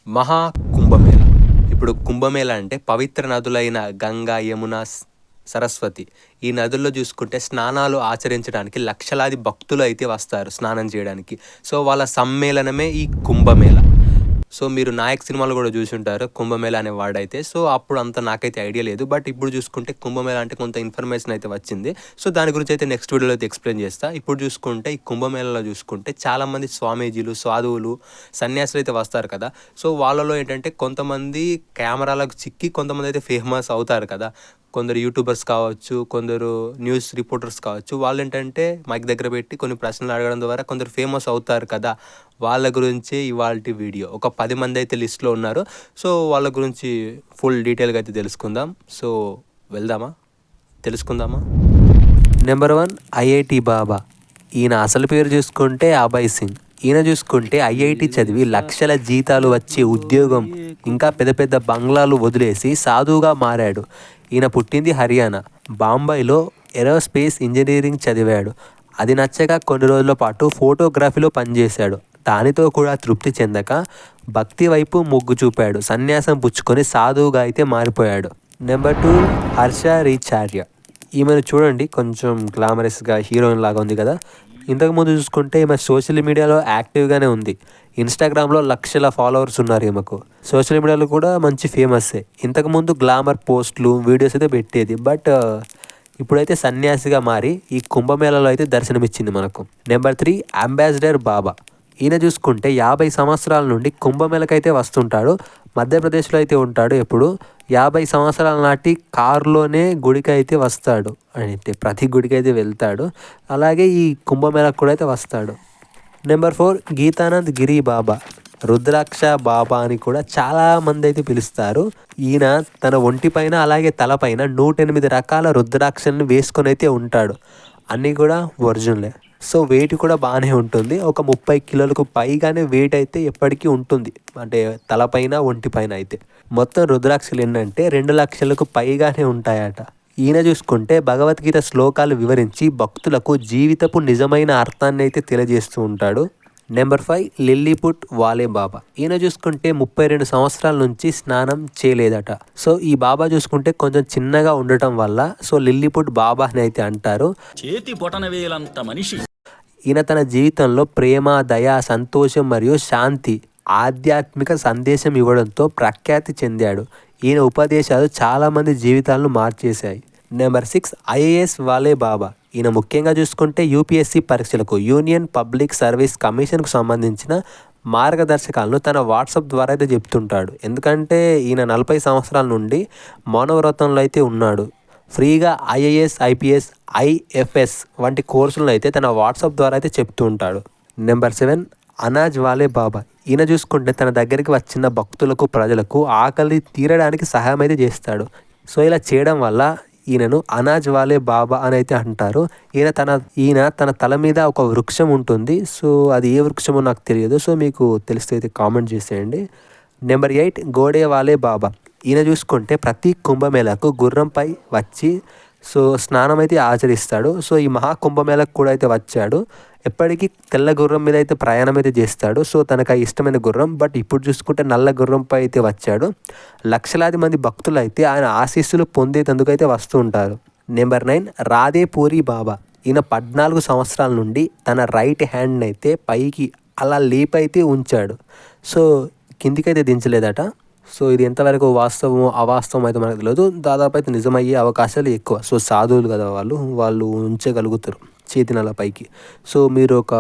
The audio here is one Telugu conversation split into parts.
మహా కుంభమేళ. ఇప్పుడు కుంభమేళ అంటే పవిత్ర నదులైన గంగా, యమున, సరస్వతి ఈ నదుల్లో చూసుకుంటే స్నానాలు ఆచరించడానికి లక్షలాది భక్తులు అయితే వస్తారు స్నానం చేయడానికి. సో వాళ్ళ సమ్మేళనమే ఈ కుంభమేళ. సో మీరు 'నాయక్' సినిమాలో కూడా చూసుంటారు కుంభమేళ అనే వాడైతే. సో అప్పుడు అంత నాకైతే ఐడియా లేదు. బట్ ఇప్పుడు చూసుకుంటే కుంభమేళ అంటే కొంత ఇన్ఫర్మేషన్ అయితే వచ్చింది. సో దాని గురించి అయితే నెక్స్ట్ వీడియోలో అయితే ఎక్స్ప్లెయిన్ చేస్తా. ఇప్పుడు చూసుకుంటే ఈ కుంభమేళలో చూసుకుంటే చాలామంది స్వామీజీలు, సాధువులు, సన్యాసులు అయితే వస్తారు కదా. సో వాళ్ళలో ఏంటంటే కొంతమంది కెమెరాలకు చిక్కి కొంతమంది అయితే ఫేమస్ అవుతారు కదా. కొందరు యూట్యూబర్స్ కావచ్చు, కొందరు న్యూస్ రిపోర్టర్స్ కావచ్చు. వాళ్ళు ఏంటంటే మైక్ దగ్గర పెట్టి కొన్ని ప్రశ్నలు అడగడం ద్వారా కొందరు ఫేమస్ అవుతారు కదా. వాళ్ళ గురించే ఇవాల్టి వీడియో. ఒక 10 మంది అయితే లిస్ట్లో ఉన్నారు. సో వాళ్ళ గురించి ఫుల్ డీటెయిల్గా అయితే తెలుసుకుందాం. సో వెళ్దామా, తెలుసుకుందామా? నెంబర్ 1 ఐఐటి బాబా. ఈయన అసలు పేరు చూసుకుంటే అభయ్ సింగ్. ఈయన చూసుకుంటే ఐఐటి చదివి లక్షల జీతాలు వచ్చే ఉద్యోగం ఇంకా పెద్ద పెద్ద బంగ్లాలు వదిలేసి సాధువుగా మారాడు. ఈయన పుట్టింది హర్యానా. బాంబేలో ఏరోస్పేస్ ఇంజనీరింగ్ చదివాడు. అది నచ్చక కొన్ని రోజుల పాటు ఫోటోగ్రఫీలో పనిచేశాడు. దానితో కూడా తృప్తి చెందక భక్తి వైపు మొగ్గు చూపాడు. సన్యాసం పుచ్చుకొని సాధువుగా అయితే మారిపోయాడు. నెంబర్ 2 హర్ష రీచార్య. ఈమెను చూడండి, కొంచెం గ్లామరస్గా హీరోయిన్ లాగా ఉంది కదా. ఇంతకుముందు చూసుకుంటే ఈమె సోషల్ మీడియాలో యాక్టివ్గానే ఉంది. ఇన్స్టాగ్రామ్లో లక్షల ఫాలోవర్స్ ఉన్నారు ఈమెకు. సోషల్ మీడియాలో కూడా మంచి ఫేమస్సే. ఇంతకుముందు గ్లామర్ పోస్టులు, వీడియోస్ అయితే పెట్టేది. బట్ ఇప్పుడైతే సన్యాసిగా మారి ఈ కుంభమేళలో అయితే దర్శనమిచ్చింది మనకు. నెంబర్ 3 అంబాసిడర్ బాబా. ఈయన చూసుకుంటే 50 సంవత్సరాల నుండి కుంభమేళకైతే వస్తుంటాడు. మధ్యప్రదేశ్లో అయితే ఉంటాడు. ఎప్పుడు 50 సంవత్సరాల నాటి కారులోనే గుడికి అయితే వస్తాడు. అంటే ప్రతి గుడికి అయితే వెళ్తాడు. అలాగే ఈ కుంభమేళకు కూడా అయితే వస్తాడు. నెంబర్ 4 గీతానంద్ గిరి బాబా. రుద్రాక్ష బాబా అని కూడా చాలామంది అయితే పిలుస్తారు. ఈయన తన ఒంటిపైన అలాగే తలపైన 108 రకాల రుద్రాక్షలను వేసుకొని అయితే ఉంటాడు. అన్నీ కూడా ఒరిజినలే. సో వెయిట్ కూడా బాగానే ఉంటుంది. ఒక 30 కిలోలకు పైగానే వెయిట్ అయితే ఎప్పటికీ ఉంటుంది. అంటే తలపైన, ఒంటిపైన అయితే. మొత్తం రుద్రాక్షలు ఏంటంటే 2 లక్షలకు పైగానే ఉంటాయట. ఈయన చూసుకుంటే భగవద్గీత శ్లోకాలు వివరించి భక్తులకు జీవితపు నిజమైన అర్థాన్ని అయితే తెలియజేస్తూ ఉంటాడు. నెంబర్ 5 లిల్లీపుట్ వాలే బాబా. ఈయన చూసుకుంటే 32 సంవత్సరాల నుంచి స్నానం చేయలేదట. సో ఈ బాబా చూసుకుంటే కొంచెం చిన్నగా ఉండటం వల్ల సో లిల్లీపుట్ బాబా అని అయితే అంటారు. చేతి బొటన వేలంత మనిషి. ఈయన తన జీవితంలో ప్రేమ, దయ, సంతోషం మరియు శాంతి, ఆధ్యాత్మిక సందేశం ఇవ్వడంతో ప్రఖ్యాతి చెందాడు. ఈయన ఉపదేశాలు చాలామంది జీవితాలను మార్చేశాయి. నెంబర్ 6 ఐఏఎస్ వాలే బాబా. ఈయన ముఖ్యంగా చూసుకుంటే యూపీఎస్సీ పరీక్షలకు, యూనియన్ పబ్లిక్ సర్వీస్ కమిషన్కు సంబంధించిన మార్గదర్శకాలను తన వాట్సాప్ ద్వారా అయితే చెప్తుంటాడు. ఎందుకంటే ఈయన 40 సంవత్సరాల నుండి మౌనవ్రతంలో అయితే ఉన్నాడు. ఫ్రీగా ఐఏఎస్, ఐపీఎస్, ఐఎఫ్ఎస్ వంటి కోర్సులను అయితే తన వాట్సాప్ ద్వారా అయితే చెప్తూ ఉంటాడు. నెంబర్ 7 అనాజ్ వాలే బాబా. ఈయన చూసుకుంటే తన దగ్గరికి వచ్చిన భక్తులకు, ప్రజలకు ఆకలి తీరడానికి సహాయం అయితే చేస్తాడు. సో ఇలా చేయడం వల్ల ఈయనను అనాజ్ వాలే బాబా అని అయితే అంటారు. ఈయన తన తల మీద ఒక వృక్షం ఉంటుంది. సో అది ఏ వృక్షమో నాకు తెలియదు. సో మీకు తెలిస్తే అయితే కామెంట్ చేసేయండి. నెంబర్ 8 గోడే వాలే బాబా. ఈయన చూసుకుంటే ప్రతి కుంభమేళకు గుర్రంపై వచ్చి సో స్నానం అయితే ఆచరిస్తాడు. సో ఈ మహాకుంభమేళకు కూడా అయితే వచ్చాడు. ఎప్పటికీ తెల్ల గుర్రం మీద అయితే ప్రయాణం అయితే చేస్తాడు. సో తనకు ఇష్టమైన గుర్రం. బట్ ఇప్పుడు చూసుకుంటే నల్ల గుర్రంపై అయితే వచ్చాడు. లక్షలాది మంది భక్తులు అయితే ఆయన ఆశీస్సులు పొందేందుకు అయితే వస్తూ ఉంటారు. నెంబర్ 9 రాధేపూరి బాబా. ఈయన 14 సంవత్సరాల నుండి తన రైట్ హ్యాండ్ని అయితే పైకి అలా లేపైతే ఉంచాడు. సో కిందికైతే దించలేదట. సో ఇది ఎంతవరకు వాస్తవమో అవాస్తవం అయితే మనకు తెలియదు. దాదాపు అయితే నిజమయ్యే అవకాశాలు ఎక్కువ. సో సాధువులు కదా వాళ్ళు ఉంచగలుగుతారు చేతిని అలా పైకి. సో మీరు ఒక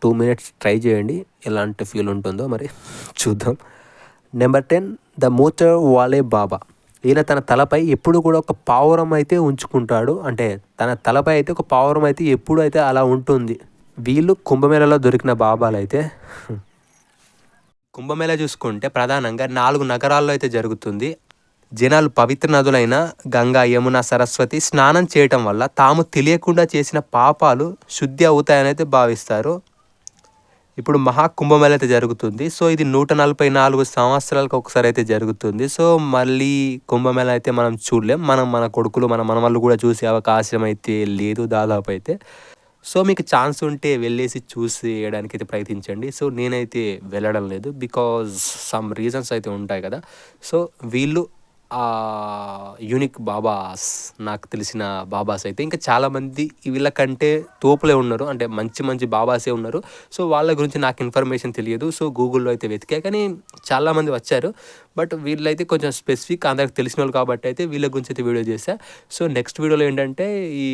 2 మినిట్స్ ట్రై చేయండి, ఎలాంటి ఫీల్ ఉంటుందో మరి చూద్దాం. నెంబర్ 10 ద మూచర్ వాలే బాబా. ఈయన తన తలపై ఎప్పుడు కూడా ఒక పావురం అయితే ఉంచుకుంటాడు. అంటే తన తలపై అయితే ఒక పావురం అయితే ఎప్పుడు అయితే అలా ఉంటుంది. వీళ్ళు కుంభమేళలో దొరికిన బాబాలు అయితే. కుంభమేళ చూసుకుంటే ప్రధానంగా 4 నగరాల్లో అయితే జరుగుతుంది. జనాలు పవిత్ర నదులైన గంగా, యమున, సరస్వతి స్నానం చేయటం వల్ల తాము తెలియకుండా చేసిన పాపాలు శుద్ధి అవుతాయని అయితే భావిస్తారు. ఇప్పుడు మహాకుంభమేళ అయితే జరుగుతుంది. సో ఇది 144 సంవత్సరాలకు ఒకసారి అయితే జరుగుతుంది. సో మళ్ళీ కుంభమేళ అయితే మనం చూడలేం. మన కొడుకులు, మన మనవాళ్ళు కూడా చూసే అవకాశం అయితే లేదు దాదాపు అయితే. సో మీకు ఛాన్స్ ఉంటే వెళ్ళేసి చూసేయడానికి అయితే ప్రయత్నించండి. సో నేనైతే వెళ్ళడం లేదు. బికాజ్ సమ్ రీజన్స్ అయితే ఉంటాయి కదా. సో వీళ్ళు యూనిక్ బాబాస్, నాకు తెలిసిన బాబాస్ అయితే ఇంకా చాలామంది వీళ్ళకంటే తోపులే ఉన్నారు. అంటే మంచి మంచి బాబాసే ఉన్నారు. సో వాళ్ళ గురించి నాకు ఇన్ఫర్మేషన్ తెలియదు. సో గూగుల్‌లో అయితే వెతికా, కానీ చాలామంది వచ్చారు. బట్ వీళ్ళైతే కొంచెం స్పెసిఫిక్ అందరికి తెలిసిన వాళ్ళు కాబట్టి అయితే వీళ్ళ గురించి అయితే వీడియో చేశా. సో నెక్స్ట్ వీడియోలో ఏంటంటే ఈ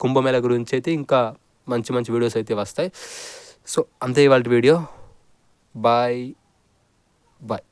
కుంభమేళ గురించి అయితే ఇంకా మంచి మంచి వీడియోస్ అయితే వస్తాయి. సో అంతే ఇవాల్టి వీడియో. బాయ్. బాయ్.